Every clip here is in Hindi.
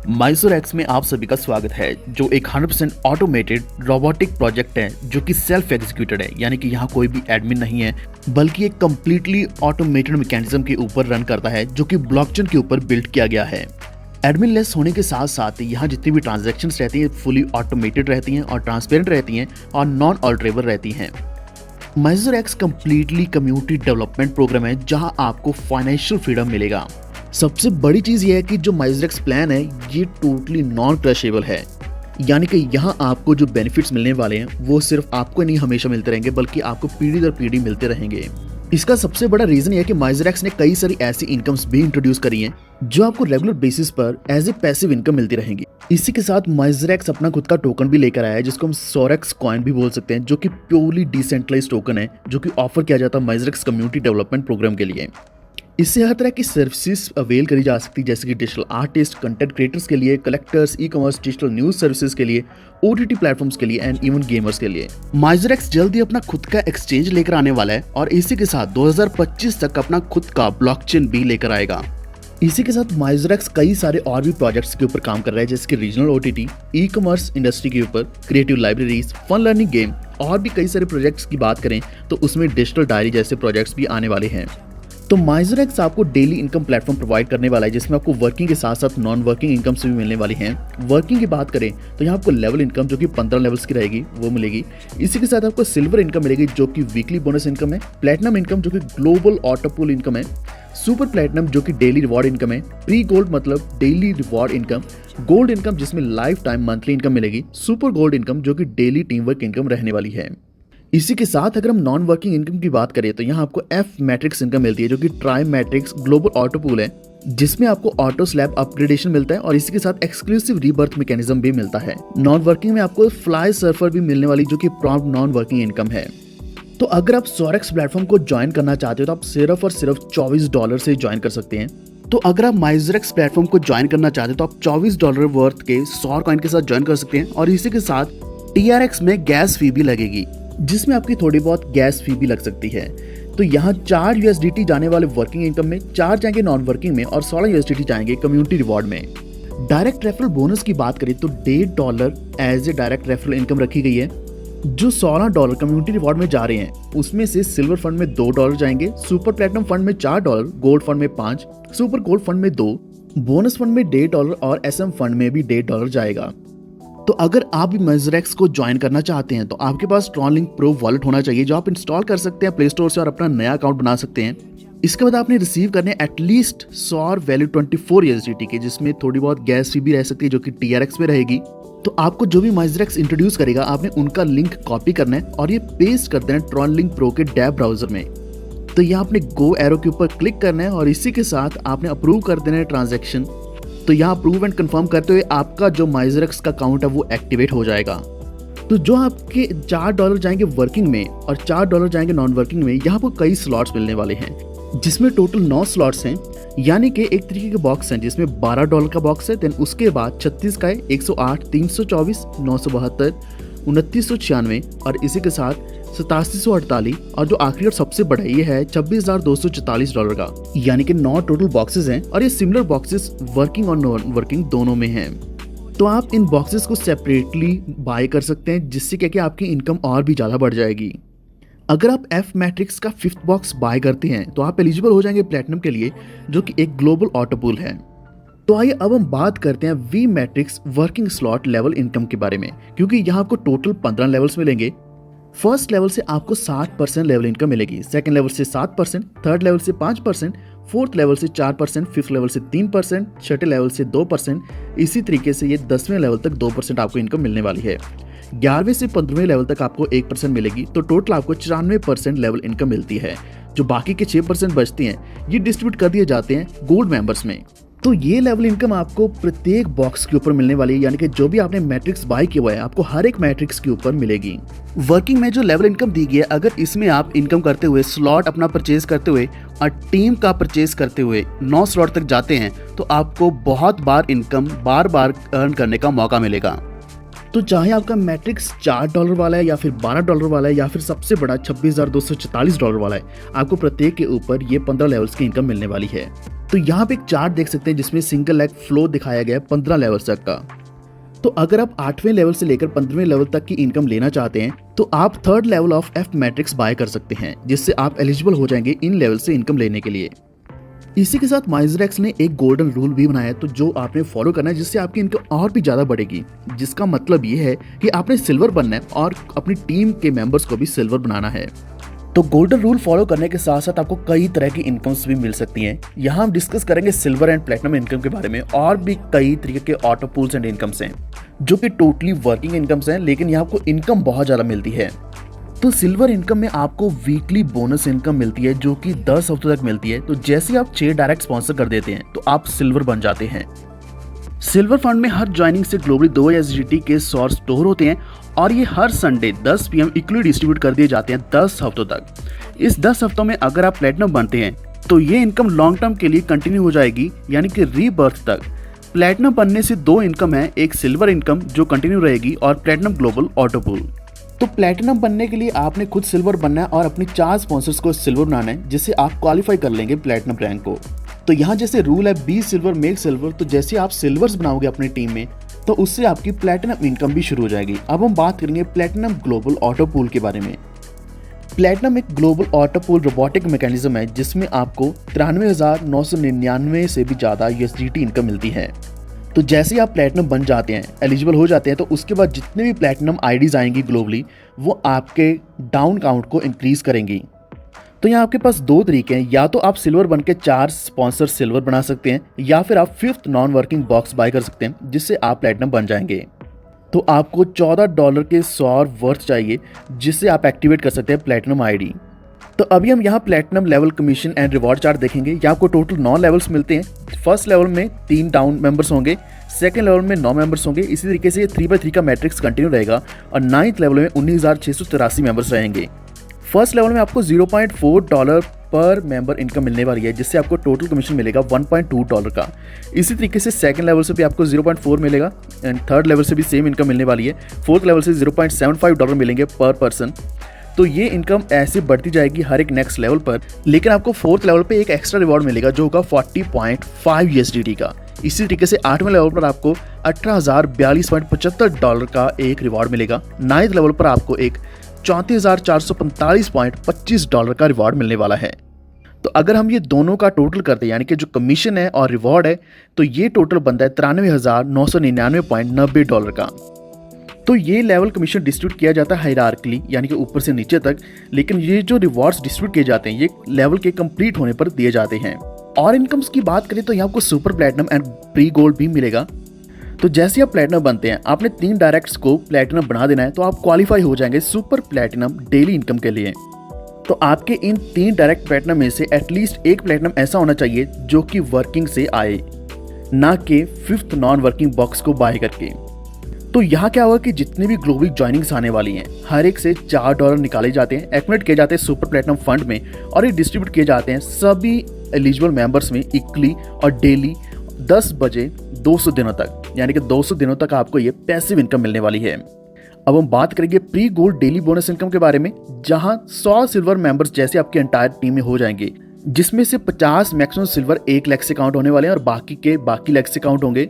माइजोर एक्स में आप सभी का स्वागत है, जो एक 100% ऑटोमेटेड रोबोटिक प्रोजेक्ट है जो कि सेल्फ एग्जीक्यूटेड है। यानी कि यहाँ कोई भी एडमिन नहीं है, बल्कि एक कंप्लीटली ऑटोमेटेड मैकेनिज्म के ऊपर रन करता है जो कि ब्लॉकचेन के ऊपर बिल्ड किया गया है। एडमिन लेस होने के साथ साथ यहाँ जितनी भी ट्रांजैक्शंस रहती हैं फुली ऑटोमेटेड रहती हैं और ट्रांसपेरेंट रहती हैं और नॉन ऑल्टरेबल रहती हैं। माइजोर एक्स कंप्लीटली कम्युनिटी डेवलपमेंट प्रोग्राम है जहां आपको फाइनेंशियल फ्रीडम मिलेगा। सबसे बड़ी चीज ये है कि जो माइजोर एक्स प्लान है ये टोटली नॉन क्रशेबल है। यानी कि यहाँ आपको जो बेनिफिट्स मिलने वाले हैं वो सिर्फ आपको नहीं हमेशा मिलते रहेंगे, बल्कि आपको पीढ़ी दर पीढ़ी मिलते रहेंगे। इसका सबसे बड़ा रीजन ये है कि माइजोर एक्स ने कई सारी ऐसी इनकम्स भी इंट्रोड्यूस करी हैं जो आपको रेगुलर बेसिस पर एज ए पैसिव इनकम मिलती रहेंगी। इसी के साथ माइजोर एक्स अपना खुद का टोकन भी लेकर आया है जिसको हम सोरेक्स कॉइन भी बोल सकते हैं, जो कि प्योरली डिसेंट्रलाइज्ड टोकन है जो कि ऑफर किया जाता है Mysore x community development programme के लिए। इससे हर तरह की सर्विसेज अवेल करी जा सकती है, जैसे कि डिजिटल आर्टिस्ट, कंटेंट क्रिएटर्स के लिए, collectors, e commerce, digital news services के लिए, ओटीटी प्लेटफॉर्म्स के लिए एंड इवन गेमर्स के लिए। माइजोर एक्स जल्दी अपना खुद का एक्सचेंज लेकर आने वाला है और इसी के साथ 2025 तक अपना खुद का ब्लॉकचेन भी लेकर आएगा। इसी के साथ माइजोर एक्स कई सारे और भी प्रोजेक्ट्स के ऊपर काम कर रहा है, जैसे कि regional OTT, e commerce industry के ऊपर, creative libraries, fun learning game और भी कई सारे प्रोजेक्ट्स की बात करें तो उसमें डिजिटल डायरी जैसे प्रोजेक्ट्स भी आने वाले हैं। तो माइजोर एक्स आपको डेली इनकम प्लेटफॉर्म प्रोवाइड करने वाला है जिसमें आपको वर्किंग के साथ साथ नॉन वर्किंग इनकम से भी मिलने वाली हैं। वर्किंग की बात करें तो यहाँ आपको लेवल इनकम जो कि 15 लेवल्स की रहेगी वो मिलेगी। इसी के साथ आपको सिल्वर इनकम मिलेगी जो कि वीकली बोनस इनकम है, प्लेटिनम इनकम जो कि ग्लोबल ऑटोपूल इनकम है, सुपर प्लेटिनम जो कि डेली रिवॉर्ड इनकम है, प्री गोल्ड मतलब daily reward income, gold income जिसमें लाइफ टाइम मंथली इनकम मिलेगी, सुपर गोल्ड इनकम जो कि डेली टीम वर्क इनकम रहने वाली है। इसी के साथ अगर हम नॉन वर्किंग इनकम की बात करें तो यहाँ आपको एफ मैट्रिक्स इनकम मिलती है जो कि try matrix global auto pool है, जिसमें आपको ऑटो स्लैब अपग्रेडेशन मिलता है और इसी के साथ एक्सक्लूसिव रीबर्थ मैकेनिज्म भी मिलता है। नॉन वर्किंग में आपको फ्लाई सर्फर भी मिलने वाली जो कि प्रॉम्प्ट नॉन वर्किंग इनकम है। तो अगर आप सोरेक्स प्लेटफॉर्म को ज्वाइन करना चाहते हो तो आप सिर्फ और सिर्फ $24 से ज्वाइन कर सकते हैं। तो अगर आप माइजोर एक्स प्लेटफॉर्म को ज्वाइन करना चाहते हो तो आप $24 वर्थ के सौर कॉइन के साथ ज्वाइन कर सकते हैं और इसी के साथ TRX में गैस फी भी लगेगी, जिसमें आपकी थोड़ी बहुत गैस फी भी लग सकती है। तो यहाँ 4 USDT जाने वाले वर्किंग इनकम में, 4 जाएंगे नॉन वर्किंग में और 16 USDT जाएंगे कम्युनिटी रिवॉर्ड में। डायरेक्ट रेफरल बोनस की बात करें तो $1.5 as a direct referral income रखी गई है। जो $16 कम्युनिटी रिवॉर्ड में जा रहे हैं उसमें से सिल्वर फंड में $2 जाएंगे, सुपर प्लेटिनम फंड में $4, गोल्ड फंड में 5, सुपर गोल्ड फंड में 2, बोनस फंड में $1 और SM फंड में भी $1 जाएगा। तो अगर आप भी माइजोर एक्स को ज्वाइन करना चाहते हैं तो आपके पास ट्रॉनलिंक प्रो वॉलेट होना चाहिए जो आप इंस्टॉल कर सकते हैं प्ले स्टोर से और अपना नया अकाउंट बना सकते हैं। इसके बाद आपने रिसीव करने एटलीस्ट सौर वैल्यू 24 USDT के, जिसमें थोड़ी बहुत गैस फी भी रह सकती है जो कि TRX में रहेगी। तो आपको जो भी माइजोर एक्स इंट्रोड्यूस करेगा आपने उनका लिंक कॉपी करना है और ये पेस्ट कर देना है ट्रॉनलिंक प्रो के डैब ब्राउजर में। तो यहाँ आपने गो एरो के ऊपर क्लिक करना है और इसी के साथ आपने अप्रूव कर देना है ट्रांजेक्शन। तो यहाँ अप्रूव एंड कंफर्म करते हुए आपका जो माइजोर एक्स का अकाउंट है वो एक्टिवेट हो जाएगा। तो जो आपके $4 जाएंगे वर्किंग में और $4 जाएंगे नॉन वर्किंग में, यहाँ पर कई स्लॉट्स मिलने वाले हैं जिसमें टोटल 9 स्लॉट्स हैं। यानी कि एक तरीके के बॉक्स हैं जिसमें $12 का बॉक्स है, देन उसके बाद 36 का है, 108, 324, 972, 2996 और इसी के साथ 8748 और जो आखिरी और सबसे बड़ा ये है $26,244 का। यानी कि 9 टोटल बॉक्सेस हैं और ये सिमिलर बॉक्सेस वर्किंग और नॉन वर्किंग दोनों में हैं। तो आप इन बॉक्सेस को सेपरेटली बाय कर सकते हैं जिससे क्या कि आपकी इनकम और भी ज़्यादा बढ़ जाएगी। अगर आप एफ मैट्रिक्स का 5th बॉक्स बाय करते हैं तो आप एलिजिबल हो जाएंगे प्लेटिनम के लिए जो कि एक ग्लोबल ऑटो पूल है। तो आइए अब हम बात करते हैं V matrix working slot level income के बारे में, क्योंकि यहाँ आपको टोटल 15 लेवल्स मिलेंगे। फर्स्ट लेवल से आपको 60% लेवल इनकम मिलेगी, सेकंड लेवल से 7%, थर्ड लेवल से 5%, फोर्थ लेवल से 4%, फिफ्थ लेवल से 3%, छठे लेवल से 2%, इसी तरीके से ये 10वें लेवल तक 2% आपको इनकम मिलने वाली है। 11वें से 15वें लेवल तक आपको 1% मिलेगी, तो टोटल आपको 94% लेवल इनकम मिलती है। जो बाकी के 6% बचती हैं ये डिस्ट्रीब्यूट कर दिए जाते हैं गोल्ड मेंबर्स में। तो ये लेवल इनकम आपको प्रत्येक बॉक्स के ऊपर मिलने वाली है, यानी कि जो भी आपने मैट्रिक्स बाय किया हुआ है आपको हर एक मैट्रिक्स के ऊपर मिलेगी। वर्किंग में जो लेवल इनकम दी गई है, अगर इसमें आप इनकम करते हुए, स्लॉट अपना परचेज करते हुए और टीम का परचेज करते हुए 9 स्लॉट तक जाते हैं तो आपको बहुत बार इनकम बार बार अर्न करने का मौका मिलेगा। तो चाहे आपका मैट्रिक्स $4 वाला है या फिर $12 वाला है या फिर सबसे बड़ा $26,244 वाला है, आपको प्रत्येक के ऊपर ये 15 लेवल्स की इनकम मिलने वाली है। तो यहाँ पे एक चार्ट देख सकते हैं जिसमें सिंगल लेग फ्लो दिखाया गया है 15 लेवल तक का। तो अगर आप 8वें लेवल से लेकर 15वें लेवल तक की इनकम लेना चाहते हैं तो आप 3rd level of F matrix bye कर सकते हैं, जिससे आप एलिजिबल हो जाएंगे इन लेवल से इनकम लेने के लिए। इसी के साथ माइजरेक्स ने एक गोल्डन रूल भी बनाया है, तो जो आपने फॉलो करना है, जिससे आपकी इनकम और भी ज्यादा बढ़ेगी। जिसका मतलब ये है कि आपने सिल्वर बनना है और अपनी टीम के मेंबर्स को भी सिल्वर बनाना है। तो गोल्डन रूल फॉलो करने के साथ साथ आपको कई तरह की इनकम्स भी मिल सकती हैं। यहाँ हम डिस्कस करेंगे सिल्वर एंड प्लेटिनम इनकम के बारे में, और भी कई तरीके के ऑटो पूल्स एंड इनकम्स हैं जो कि टोटली वर्किंग इनकम्स हैं, लेकिन यहाँ आपको इनकम बहुत ज़्यादा मिलती है। तो सिल्वर इनकम में आपको वीकली बोनस इनकम मिलती है जो कि 10 हफ्तों तक मिलती है। तो जैसे आप 6 डायरेक्ट स्पॉन्सर कर देते हैं तो आप सिल्वर बन जाते हैं। सिल्वर फंड में हर ज्वाइनिंग से ग्लोबली 2 SGT के सॉर स्टोर होते हैं और ये हर संडे 10 PM इक्वली डिस्ट्रीब्यूट कर दिए जाते हैं 10 हफ्तों तक। इस 10 हफ्तों में अगर आप प्लेटिनम बनते हैं तो ये इनकम लॉन्ग टर्म के लिए कंटिन्यू हो जाएगी, यानी कि रीबर्थ तक। प्लेटिनम बनने से 2 इनकम है, एक सिल्वर इनकम जो कंटिन्यू रहेगी और प्लेटिनम ग्लोबल ऑटो पूल। तो प्लेटिनम बनने के लिए आपने खुद सिल्वर बनना है और अपनी 4 स्पॉन्सर्स को सिल्वर बनाना है, जिससे आप क्वालिफाई कर लेंगे प्लेटिनम रैंक को। तो यहाँ जैसे रूल है बी सिल्वर मेक सिल्वर, तो जैसे आप सिल्वर्स बनाओगे अपनी टीम में तो उससे आपकी प्लेटिनम इनकम भी शुरू हो जाएगी। अब हम बात करेंगे प्लेटिनम ग्लोबल ऑटो पूल के बारे में। प्लेटिनम एक global auto pool robotic mechanism है जिसमें आपको 93,999 से भी ज़्यादा USDT इनकम मिलती है। तो जैसे ही आप प्लेटिनम बन जाते हैं, एलिजिबल हो जाते हैं, तो उसके बाद जितने भी प्लेटिनम आईडीज आएंगी ग्लोबली वो आपके डाउन काउंट को इंक्रीज करेंगी। तो यहाँ आपके पास 2 तरीके हैं, या तो आप सिल्वर बन के 4 स्पॉन्सर सिल्वर बना सकते हैं या फिर आप 5th non working box bye कर सकते हैं जिससे आप प्लेटिनम बन जाएंगे। तो आपको $14 के सॉर वर्थ चाहिए जिससे आप एक्टिवेट कर सकते हैं प्लेटिनम आईडी। तो अभी हम यहाँ platinum level commission and reward chart देखेंगे। यहाँ आपको टोटल 9 लेवल्स मिलते हैं। फर्स्ट लेवल में 3 डाउन मेंबर्स होंगे, सेकंड लेवल में 9 मेंबर्स होंगे। इसी तरीके से 3x3 का मैट्रिक्स कंटिन्यू रहेगा और 9th लेवल में 19,683 मेंबर्स रहेंगे। फर्स्ट लेवल में आपको $0.4 पर मेंबर इनकम मिलने वाली है, जिससे आपको टोटल कमीशन मिलेगा $1.2 का। इसी तरीके से सेकंड लेवल से भी आपको 0.4 मिलेगा एंड थर्ड लेवल से भी सेम इनकम मिलने वाली है। फोर्थ लेवल से $0.75 मिलेंगे पर पर्सन। तो ये इनकम ऐसे बढ़ती जाएगी हर एक नेक्स्ट लेवल पर, लेकिन आपको फोर्थ लेवल पे एक एक्स्ट्रा रिवॉर्ड मिलेगा जो होगा 40.5 USDT का। इसी तरीके से 8वें लेवल पर आपको $18,042.75 का एक रिवॉर्ड मिलेगा। 9th लेवल पर आपको एक $34,445.25 का रिवॉर्ड मिलने वाला है। तो अगर हम ये दोनों का टोटल करते हैं, यानी कि जो कमीशन है और रिवॉर्ड है, तो ये टोटल बनता है $93,999.90 का। तो ये लेवल कमीशन डिस्ट्रीब्यूट किया जाता है हायरार्किकली, यानी कि ऊपर से नीचे तक, लेकिन ये जो रिवॉर्ड्स डिस्ट्रीब्यूट किए जाते हैं ये लेवल के कंप्लीट होने पर दिए जाते हैं। और इनकम्स की बात करें तो यहाँ आपको super platinum and pre gold भी मिलेगा। तो जैसे आप प्लैटिनम बनते हैं, आपने 3 डायरेक्ट्स को प्लैटिनम बना देना है, तो आप क्वालिफाई हो जाएंगे सुपर प्लैटिनम डेली इनकम के लिए। तो आपके इन 3 डायरेक्ट प्लैटिनम में से एटलीस्ट एक प्लैटिनम ऐसा होना चाहिए जो कि वर्किंग से आए, ना कि 5th नॉन वर्किंग बॉक्स को बाय करके। तो यहाँ क्या होगा कि जितने भी ग्लोबल ज्वाइनिंग्स आने वाली हैं, हर एक से $4 निकाले जाते हैं, एक्यूमुलेट किए जाते हैं सुपर प्लैटिनम फंड में और ये डिस्ट्रीब्यूट किए जाते हैं सभी एलिजिबल मेंबर्स में इक्वली और डेली 10 बजे 200 दिनों तक, यानी कि 200 दिनों तक आपको ये पैसिव इनकम मिलने वाली है। अब हम बात करेंगे pre gold daily bonus income के बारे में, जहां 100 सिल्वर मेंबर्स जैसे आपकी एंटायर टीम में हो जाएंगे, जिसमें से 50 मैक्सिमम सिल्वर 1 लाख से काउंट होने वाले हैं और बाकी लाख से काउंट होंगे।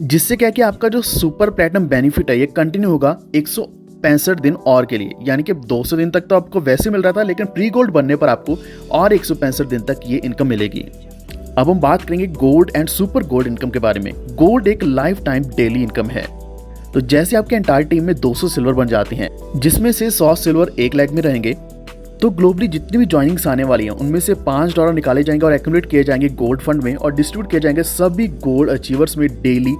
जिससे क्या कि आपका जो सुपर प्लैटिनम बेनिफिट है ये कंटिन्यू होगा 165 दिन और के लिए, यानी कि 200 दिन तक तो आपको वैसे मिल रहा था, लेकिन प्री गोल्ड बनने पर आपको और 165 दिन तक ये इनकम मिलेगी। अब हम बात करेंगे gold and super gold income के बारे में। गोल्ड एक लाइफ टाइम डेली इनकम है। तो जैसे आपके एंटायर टीम में 200 सिल्वर बन जाते हैं, जिसमें से 100 सिल्वर 1 लाख में रहेंगे, तो ग्लोबली जितनी भी ज्वाइनिंग्स आने वाली हैं उनमें से $5 निकाले जाएंगे और एक्यूमुलेट किए जाएंगे गोल्ड फंड में और डिस्ट्रीब्यूट किए जाएंगे सभी गोल्ड अचीवर्स में डेली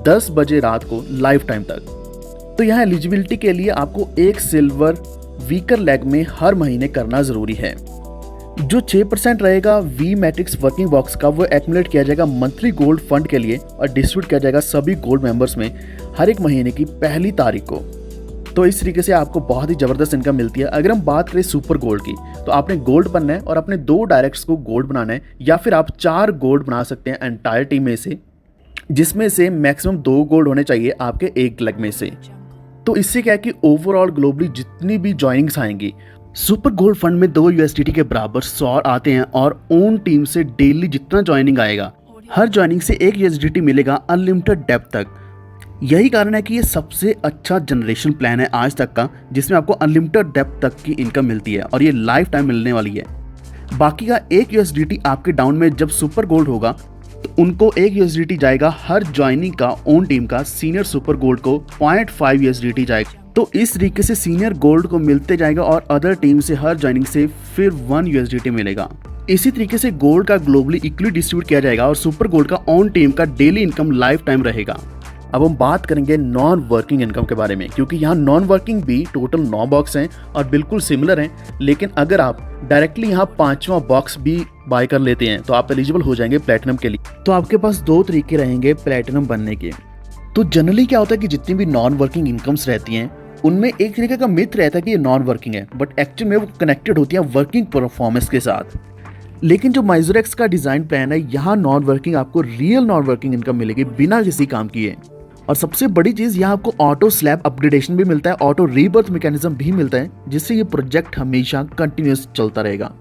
10 बजे रात को लाइफ टाइम तक। तो यहाँ एलिजिबिलिटी के लिए आपको 1 सिल्वर वीकर लेग में हर महीने करना जरूरी है। जो 6% रहेगा वी मैट्रिक्स वर्किंग बॉक्स का, वो एक्यूमुलेट किया जाएगा मंथली गोल्ड फंड के लिए और डिस्ट्रीब्यूट किया जाएगा सभी गोल्ड मेंबर्स में हर एक महीने की पहली तारीख को। तो इस तरीके से आपको बहुत ही जबरदस्त इनकम मिलती है। अगर हम बात करें सुपर गोल्ड की, तो आपने गोल्ड बनना है और अपने 2 डायरेक्ट्स को गोल्ड बनाना है, या फिर आप 4 गोल्ड बना सकते हैं एंटायर टीम में से, जिसमें से मैक्सिमम 2 गोल्ड होने चाहिए आपके 1 लेग में से। तो इससे क्या है कि ओवरऑल ग्लोबली जितनी भी ज्वाइनिंग्स आएंगी, सुपर गोल्ड फंड में 2 यूएसडीटी के बराबर 100 आते हैं और ओन टीम से डेली जितना ज्वाइनिंग आएगा, हर ज्वाइनिंग से 1 यूएसडीटी मिलेगा अनलिमिटेड डेप्थ तक। यही कारण है कि ये सबसे अच्छा जनरेशन प्लान है आज तक का, जिसमें आपको अनलिमिटेड डेप्थ तक की इनकम मिलती है और ये लाइफ टाइम मिलने वाली है। बाकी का 1 यूएसडीटी आपके डाउन में जब सुपर गोल्ड होगा तो उनको 1 यूएसडीटी जाएगा हर ज्वाइनिंग का ओन टीम का, सीनियर सुपर गोल्ड को 0.5 यूएसडीटी जाएगा। तो इस तरीके से सीनियर गोल्ड को मिलते जाएगा और अदर टीम से हर ज्वाइनिंग से फिर 1 यूएसडीटी मिलेगा। इसी तरीके से गोल्ड का ग्लोबली इक्वली डिस्ट्रीब्यूट किया जाएगा और सुपर गोल्ड का ओन टीम का डेली इनकम लाइफ टाइम रहेगा। अब हम बात करेंगे नॉन वर्किंग इनकम के बारे में, क्योंकि यहाँ नॉन वर्किंग भी टोटल 9 बॉक्स हैं और बिल्कुल सिमिलर हैं, लेकिन अगर आप डायरेक्टली यहाँ 5वां बॉक्स भी बाय कर लेते हैं तो आप एलिजिबल हो जाएंगे प्लेटिनम के लिए। तो आपके पास 2 तरीके रहेंगे प्लेटिनम बनने के। तो जनरली क्या होता है कि जितनी भी नॉन वर्किंग इनकम्स रहती हैं उनमें एक तरीके का मिथ रहता है कि ये नॉन वर्किंग है, बट एक्चुअल में वो कनेक्टेड होती है वर्किंग परफॉर्मेंस के साथ। लेकिन जो माइजरेक्स का डिजाइन प्लान है, यहाँ नॉन वर्किंग आपको रियल नॉन वर्किंग इनकम मिलेगी बिना किसी काम किए। और सबसे बड़ी चीज, यहाँ आपको ऑटो स्लैब अपग्रेडेशन भी मिलता है, ऑटो रीबर्थ मैकेनिज्म भी मिलता है, जिससे ये प्रोजेक्ट हमेशा कंटिन्यूस चलता रहेगा।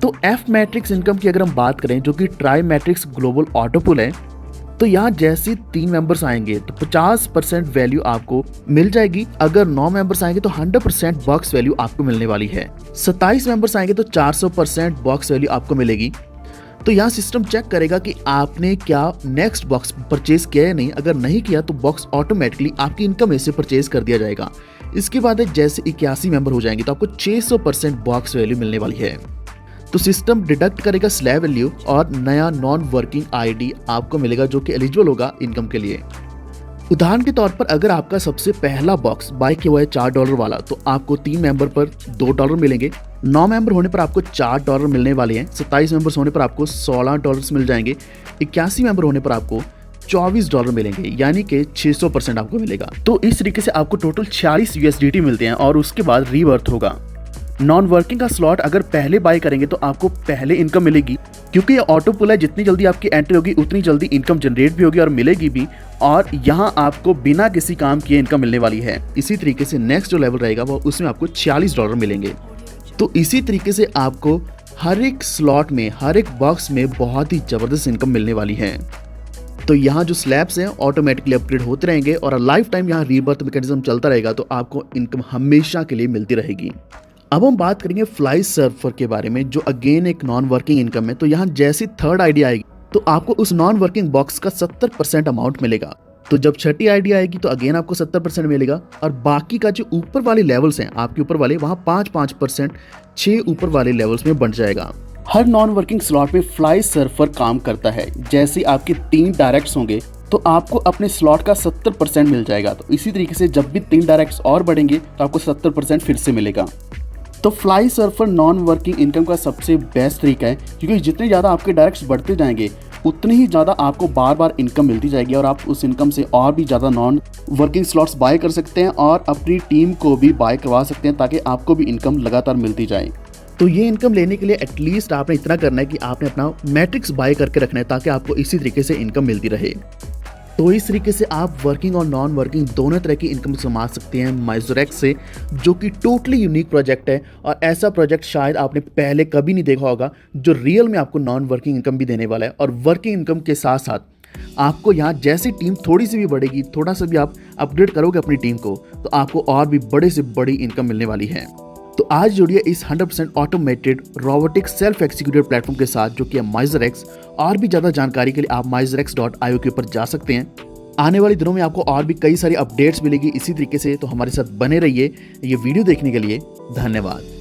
तो एफ मैट्रिक्स इनकम की अगर हम बात करें, जो कि ट्राई मैट्रिक्स ग्लोबल ऑटो पुल है, तो यहाँ जैसे 3 मेंबर्स आएंगे तो 50% वैल्यू आपको मिल जाएगी। अगर 9 मेंबर्स आएंगे तो 100% बॉक्स वैल्यू आपको मिलने वाली है। 27 मेंबर्स आएंगे तो 400% बॉक्स वैल्यू आपको मिलेगी। तो यहाँ सिस्टम चेक करेगा कि आपने क्या नेक्स्ट बॉक्स परचेज किया या नहीं। अगर नहीं किया तो बॉक्स ऑटोमेटिकली आपकी इनकम में से परचेज कर दिया जाएगा। इसके बाद जैसे 81 मेंबर हो जाएंगे तो आपको 600% बॉक्स वैल्यू मिलने वाली है। तो सिस्टम डिडक्ट करेगा स्लैब वैल्यू और नया नॉन वर्किंग आईडी आपको मिलेगा, जो कि एलिजिबल होगा इनकम के लिए। उदाहरण के तौर पर अगर आपका सबसे पहला बॉक्स बाय किया हुआ है $4 वाला, तो आपको 3 मेंबर पर $2 मिलेंगे। 9 मेंबर होने पर आपको $4 मिलने वाले हैं। 27 मेंबर्स होने पर आपको $16 मिल जाएंगे। 81 मेंबर होने पर आपको $24 मिलेंगे, यानी कि 600% आपको मिलेगा। तो इस तरीके से आपको टोटल 46 यूएसडीटी मिलते हैं और उसके बाद रीबर्थ होगा। नॉन वर्किंग का स्लॉट अगर पहले बाय करेंगे तो आपको पहले इनकम मिलेगी, क्योंकि ये ऑटो पुल है। जितनी जल्दी आपकी एंट्री होगी उतनी जल्दी इनकम जनरेट भी होगी और मिलेगी भी, और यहाँ आपको बिना किसी काम किए इनकम मिलने वाली है। इसी तरीके से नेक्स्ट जो लेवल रहेगा वो उसमें आपको $46 मिलेंगे। तो इसी तरीके से आपको हर एक स्लॉट में, हर एक बॉक्स में बहुत ही जबरदस्त इनकम मिलने वाली है। तो यहाँ जो स्लैब्स हैं ऑटोमेटिकली अपग्रेड होते रहेंगे और लाइफ टाइम यहाँ रीबर्थ मैकेनिज्म चलता रहेगा, तो आपको इनकम हमेशा के लिए मिलती रहेगी। अब हम बात करेंगे फ्लाई सर्फर के बारे में, जो अगेन एक नॉन वर्किंग इनकम है। तो यहाँ जैसी 3rd आईडी आएगी तो आपको उस नॉन वर्किंग बॉक्स का 70% अमाउंट मिलेगा। तो जब 6ठी आईडी आएगी तो अगेन आपको 70% मिलेगा और बाकी का जो ऊपर वाले लेवल्स हैं आपके ऊपर वाले, वहाँ 5-5% 6 ऊपर वाले लेवल्स में बढ़ जाएगा। हर नॉन वर्किंग स्लॉट में फ्लाई सर्फर काम करता है। जैसे आपके 3 डायरेक्ट्स होंगे तो आपको अपने स्लॉट का 70% मिल जाएगा। तो इसी तरीके से जब भी 3 डायरेक्ट्स और बढ़ेंगे तो आपको 70% फिर से मिलेगा। तो fly surfer non working income का सबसे बेस्ट तरीका है, क्योंकि जितने ज़्यादा आपके डायरेक्ट्स बढ़ते जाएंगे उतनी ही ज़्यादा आपको बार बार इनकम मिलती जाएगी और आप उस इनकम से और भी ज़्यादा नॉन वर्किंग स्लॉट्स बाय कर सकते हैं और अपनी टीम को भी बाय करवा सकते हैं, ताकि आपको भी इनकम लगातार मिलती जाए। तो ये इनकम लेने के लिए एटलीस्ट आपने इतना करना है कि आपने अपना मैट्रिक्स बाय करके रखना है, ताकि आपको इसी तरीके से इनकम मिलती रहे। तो इस तरीके से आप वर्किंग और नॉन वर्किंग दोनों तरह की इनकम कमा सकते हैं माइजरेक्स से, जो कि टोटली यूनिक प्रोजेक्ट है और ऐसा प्रोजेक्ट शायद आपने पहले कभी नहीं देखा होगा, जो रियल में आपको नॉन वर्किंग इनकम भी देने वाला है। और वर्किंग इनकम के साथ साथ आपको यहाँ जैसी टीम थोड़ी सी भी बढ़ेगी, थोड़ा सा भी आप अपग्रेड करोगे अपनी टीम को, तो आपको और भी बड़े से बड़ी इनकम मिलने वाली है। तो आज जुड़िए इस 100% automated robotic self executed platform के साथ, जो कि है माइजरेक्स। और भी ज़्यादा जानकारी के लिए आप mizerex.io के ऊपर जा सकते हैं। आने वाले दिनों में आपको और भी कई सारी अपडेट्स मिलेगी इसी तरीके से, तो हमारे साथ बने रहिए। ये वीडियो देखने के लिए धन्यवाद।